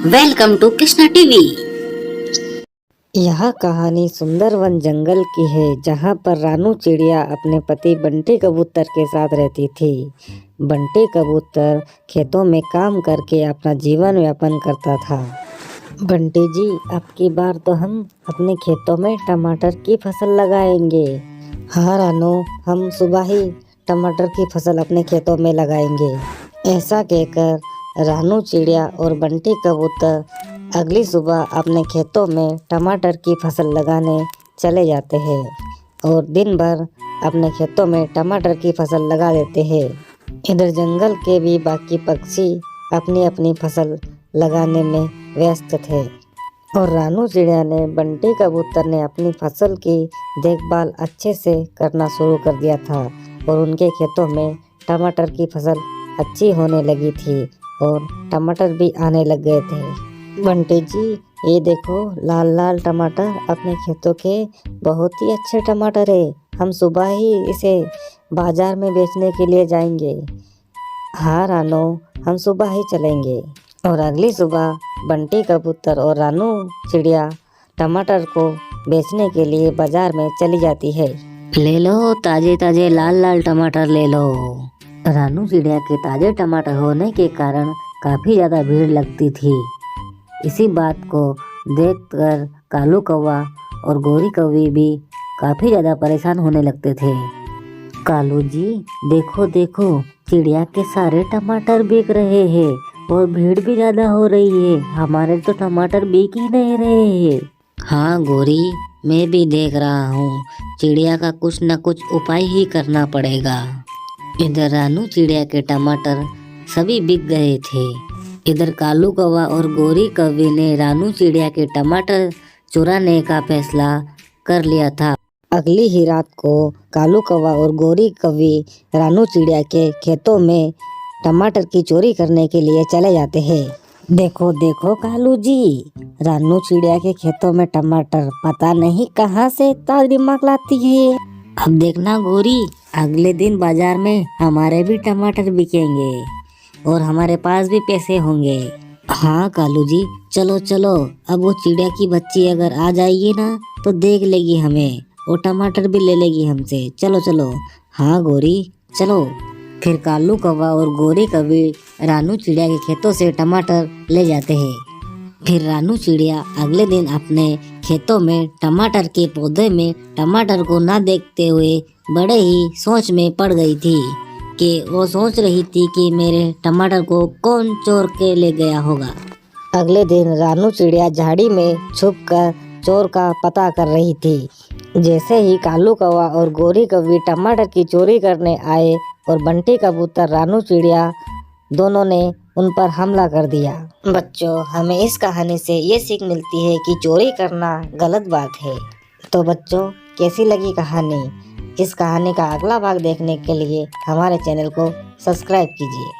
Welcome to Krishna TV. यह कहानी सुंदरवन जंगल की है, जहाँ पर रानू चिड़िया अपने पति बंटी कबूतर के साथ रहती थी। बंटी कबूतर खेतों में काम करके अपना जीवन यापन करता था। बंटी जी, अब की बार तो हम अपने खेतों में टमाटर की फसल लगाएंगे। हाँ रानू, हम सुबह ही टमाटर की फसल अपने खेतों में लगाएंगे। ऐसा कहकर रानू चिड़िया और बंटी कबूतर अगली सुबह अपने खेतों में टमाटर की फसल लगाने चले जाते हैं और दिन भर अपने खेतों में टमाटर की फसल लगा देते हैं। इधर जंगल के भी बाकी पक्षी अपनी अपनी फसल लगाने में व्यस्त थे और रानू चिड़िया ने बंटी कबूतर ने अपनी फसल की देखभाल अच्छे से करना शुरू कर दिया था और उनके खेतों में टमाटर की फसल अच्छी होने लगी थी और टमाटर भी आने लग गए थे। बंटी जी, ये देखो लाल लाल टमाटर अपने खेतों के बहुत ही अच्छे टमाटर है। हम सुबह ही इसे बाजार में बेचने के लिए जाएंगे। हाँ रानू, हम सुबह ही चलेंगे। और अगली सुबह बंटी कबूतर और रानू चिड़िया टमाटर को बेचने के लिए बाजार में चली जाती है। ले लो ताजे ताजे लाल लाल टमाटर ले लो। रानू चिड़िया के ताजे टमाटर होने के कारण काफी ज्यादा भीड़ लगती थी। इसी बात को देखकर कालू कौवा और गोरी कौवी भी काफी ज्यादा परेशान होने लगते थे। कालू जी, देखो देखो, चिड़िया के सारे टमाटर बिक रहे हैं और भीड़ भी ज्यादा हो रही है। हमारे तो टमाटर बिक ही नहीं रहे हैं। हाँ गोरी, मैं भी देख रहा हूँ। चिड़िया का कुछ न कुछ उपाय ही करना पड़ेगा। इधर रानू चिड़िया के टमाटर सभी बिक गए थे। इधर कालू कौवा और गोरी कौवी ने रानू चिड़िया के टमाटर चुराने का फैसला कर लिया था। अगली ही रात को कालू कौवा और गोरी कौवी रानू चिड़िया के खेतों में टमाटर की चोरी करने के लिए चले जाते हैं। देखो देखो कालू जी, रानू चिड़िया के खेतों में टमाटर पता नहीं कहाँ से इतना दिमाग लाती है। अब देखना गोरी, अगले दिन बाजार में हमारे भी टमाटर बिकेंगे और हमारे पास भी पैसे होंगे। हाँ कालू जी, चलो चलो, अब वो चिड़िया की बच्ची अगर आ जाएगी ना तो देख लेगी हमें, वो टमाटर भी ले लेगी हमसे। चलो चलो। हाँ गोरी, चलो। फिर कालू कौवा और गोरी कौवी रानू चिड़िया के खेतों से टमाटर ले जाते हैं। फिर रानू चिड़िया अगले दिन अपने खेतों में टमाटर के पौधे में टमाटर को ना देखते हुए बड़े ही सोच में पड़ गई थी कि वो सोच रही थी कि मेरे टमाटर को कौन चोर के ले गया होगा। अगले दिन रानू चिड़िया झाड़ी में छुपकर चोर का पता कर रही थी। जैसे ही कालू कौवा और गोरी कौवी टमाटर की चोरी करने आए और बंटी कबूतर रानू चिड़िया दोनों ने उन पर हमला कर दिया। बच्चों, हमें इस कहानी से ये सीख मिलती है कि चोरी करना गलत बात है। तो बच्चों, कैसी लगी कहानी? इस कहानी का अगला भाग देखने के लिए हमारे चैनल को सब्सक्राइब कीजिए।